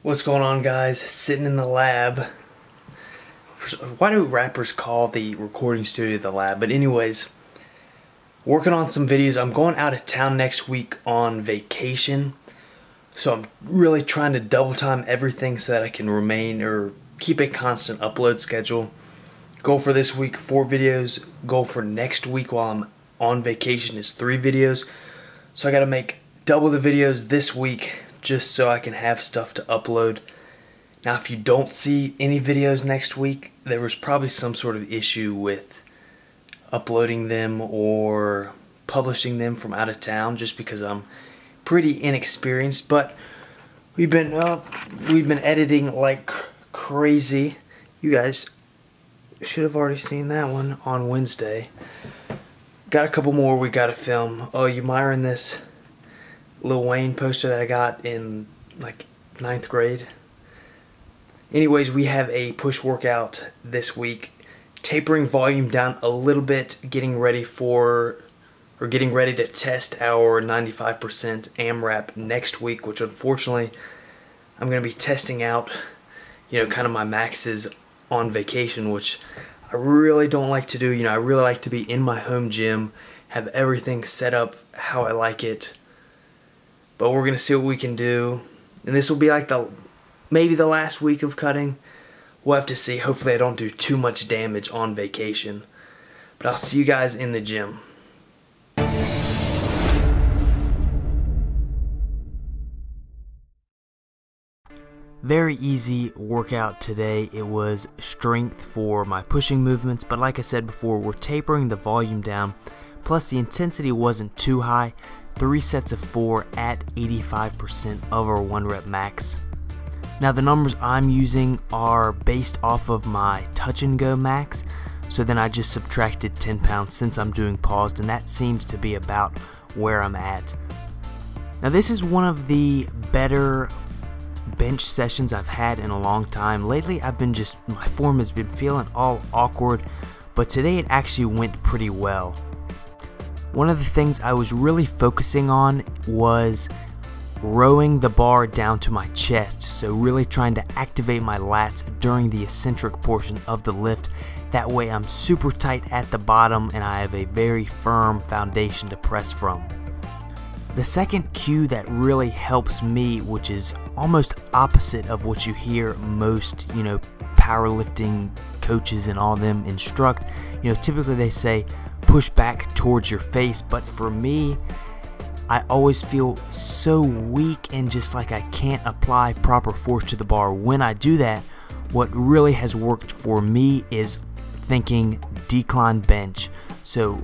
What's going on, guys? Sitting in the lab. Why do rappers call the recording studio the lab? But anyways, working on some videos. I'm going out of town next week on vacation, so I'm really trying to double time everything so that I can remain or keep a constant upload schedule. Goal for this week, 4 videos. Goal for next week while I'm on vacation is 3 videos. So I gotta make double the videos this week just so I can have stuff to upload. Now, if you don't see any videos next week, there was probably some sort of issue with uploading them or publishing them from out of town, just because I'm pretty inexperienced. But we've been editing like crazy. You guys should have already seen that one on Wednesday. Got a couple more we gotta film. Oh, you admiring this Lil Wayne poster that I got in like 9th grade? Anyways, we have a push workout this week, tapering volume down a little bit, getting ready to test our 95% AMRAP next week, which unfortunately I'm going to be testing out, kind of my maxes on vacation, which I really don't like to do. I really like to be in my home gym, have everything set up how I like it. But we're going to see what we can do. And this will be like maybe the last week of cutting. We'll have to see. Hopefully I don't do too much damage on vacation. But I'll see you guys in the gym. Very easy workout today. It was strength for my pushing movements, but like I said before, we're tapering the volume down. Plus the intensity wasn't too high. 3 sets of 4 at 85% of our 1 rep max. Now the numbers I'm using are based off of my touch and go max, so then I just subtracted 10 pounds since I'm doing paused, and that seems to be about where I'm at. Now this is one of the better bench sessions I've had in a long time. Lately my form has been feeling all awkward, but today it actually went pretty well. One of the things I was really focusing on was rowing the bar down to my chest, so really trying to activate my lats during the eccentric portion of the lift. That way I'm super tight at the bottom and I have a very firm foundation to press from. The second cue that really helps me, which is almost opposite of what you hear most, powerlifting coaches and all them instruct, typically they say push back towards your face, but for me, I always feel so weak and just like I can't apply proper force to the bar. When I do that, what really has worked for me is thinking decline bench. So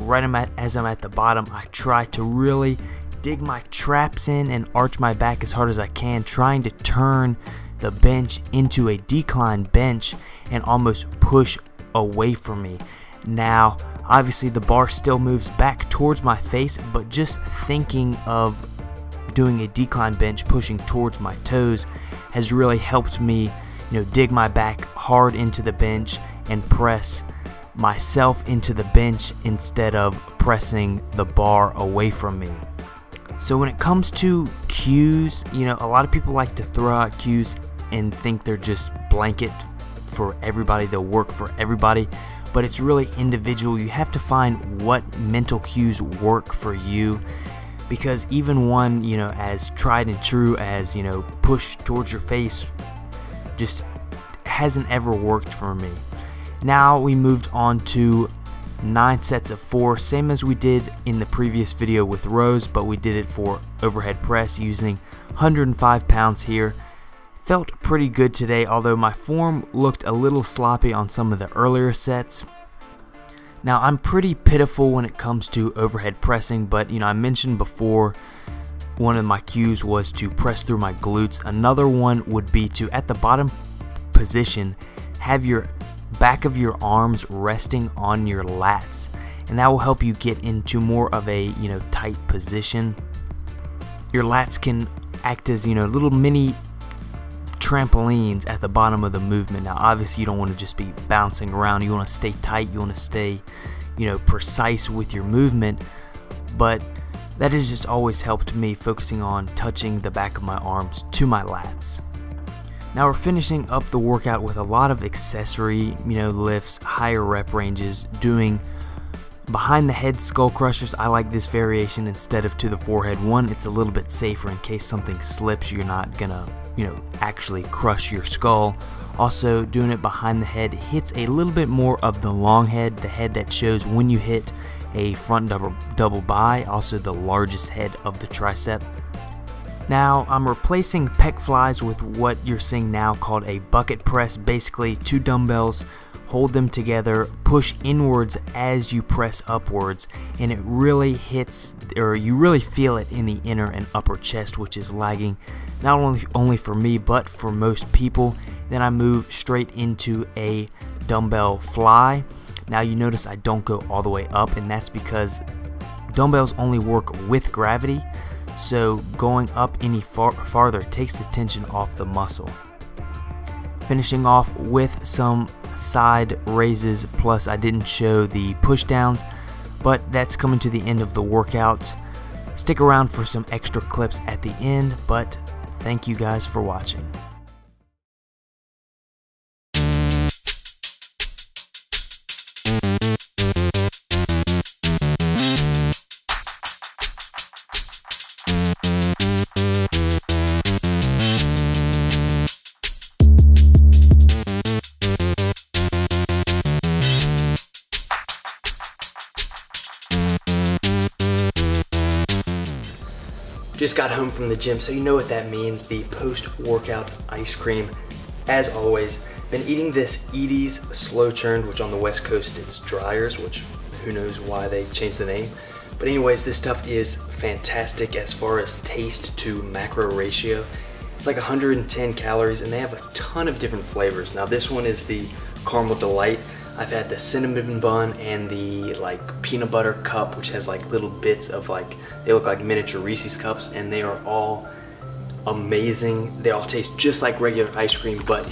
as I'm at the bottom, I try to really dig my traps in and arch my back as hard as I can, trying to turn the bench into a decline bench and almost push away from me. Now, obviously the bar still moves back towards my face, but just thinking of doing a decline bench pushing towards my toes has really helped me, dig my back hard into the bench and press myself into the bench instead of pressing the bar away from me. So when it comes to cues, a lot of people like to throw out cues and think they're just blanket for everybody, they'll work for everybody, but it's really individual. You have to find what mental cues work for you, because even one, as tried and true as, push towards your face just hasn't ever worked for me. Now we moved on to 9 sets of 4, same as we did in the previous video with rows, but we did it for overhead press using 105 pounds here. Felt pretty good today, although my form looked a little sloppy on some of the earlier sets. Now I'm pretty pitiful when it comes to overhead pressing, but I mentioned before one of my cues was to press through my glutes. Another one would be to, at the bottom position, have your back of your arms resting on your lats, and that will help you get into more of a tight position. Your lats can act as little mini trampolines at the bottom of the movement. Now obviously you don't want to just be bouncing around, you want to stay tight, you want to stay precise with your movement, but that has just always helped me, focusing on touching the back of my arms to my lats. Now we're finishing up the workout with a lot of accessory, lifts, higher rep ranges, doing behind the head skull crushers. I like this variation instead of to the forehead. One, it's a little bit safer in case something slips, you're not gonna, actually crush your skull. Also, doing it behind the head hits a little bit more of the long head, the head that shows when you hit a front double bi, also the largest head of the tricep. Now I'm replacing pec flies with what you're seeing now called a bucket press. Basically 2 dumbbells, hold them together, push inwards as you press upwards, and it really hits, or you really feel it in the inner and upper chest, which is lagging not only for me but for most people. Then I move straight into a dumbbell fly. Now you notice I don't go all the way up, and that's because dumbbells only work with gravity, so going up any farther takes the tension off the muscle. Finishing off with some side raises, plus I didn't show the push downs, but that's coming to the end of the workout. Stick around for some extra clips at the end, but thank you guys for watching. Just got home from the gym, so you know what that means, the post-workout ice cream. As always, been eating this Edy's Slow Churned, which on the West Coast it's Dryers, which who knows why they changed the name. But anyways, this stuff is fantastic as far as taste to macro ratio. It's like 110 calories, and they have a ton of different flavors. Now this one is the Caramel Delight. I've had the cinnamon bun and the peanut butter cup, which has little bits of they look like miniature Reese's cups, and they are all amazing. They all taste just like regular ice cream, but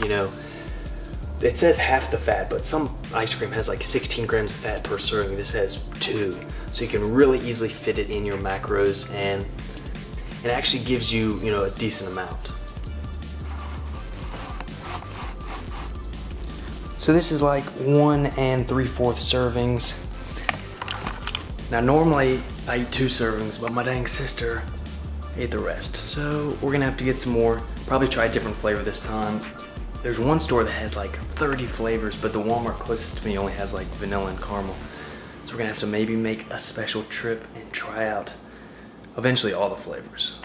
it says half the fat, but some ice cream has 16 grams of fat per serving. This has 2, so you can really easily fit it in your macros, and it actually gives you a decent amount. So this is 1 3/4 servings. Now normally I eat 2 servings, but my dang sister ate the rest. So we're gonna have to get some more, probably try a different flavor this time. There's one store that has 30 flavors, but the Walmart closest to me only has vanilla and caramel. So we're gonna have to maybe make a special trip and try out eventually all the flavors.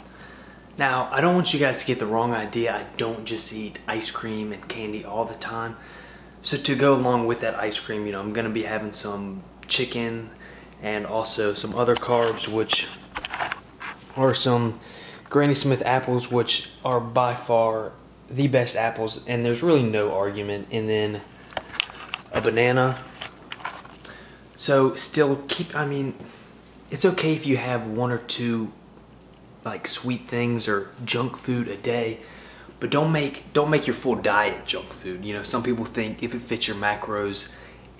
Now, I don't want you guys to get the wrong idea. I don't just eat ice cream and candy all the time. So to go along with that ice cream, I'm gonna be having some chicken and also some other carbs, which are some Granny Smith apples, which are by far the best apples, and there's really no argument. And then a banana. So still it's okay if you have 1 or 2 sweet things or junk food a day. But don't make your full diet junk food. Some people think if it fits your macros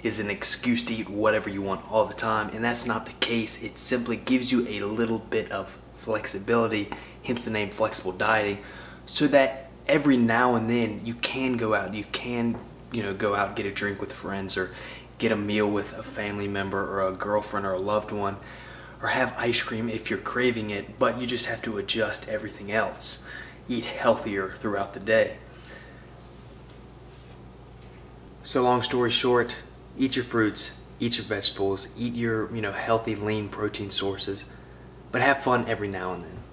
is an excuse to eat whatever you want all the time, and that's not the case. It simply gives you a little bit of flexibility, hence the name flexible dieting, so that every now and then you can go out. You can, go out and get a drink with friends, or get a meal with a family member or a girlfriend or a loved one, or have ice cream if you're craving it, but you just have to adjust everything else. Eat healthier throughout the day. So long story short, eat your fruits, eat your vegetables, eat your healthy lean protein sources, but have fun every now and then.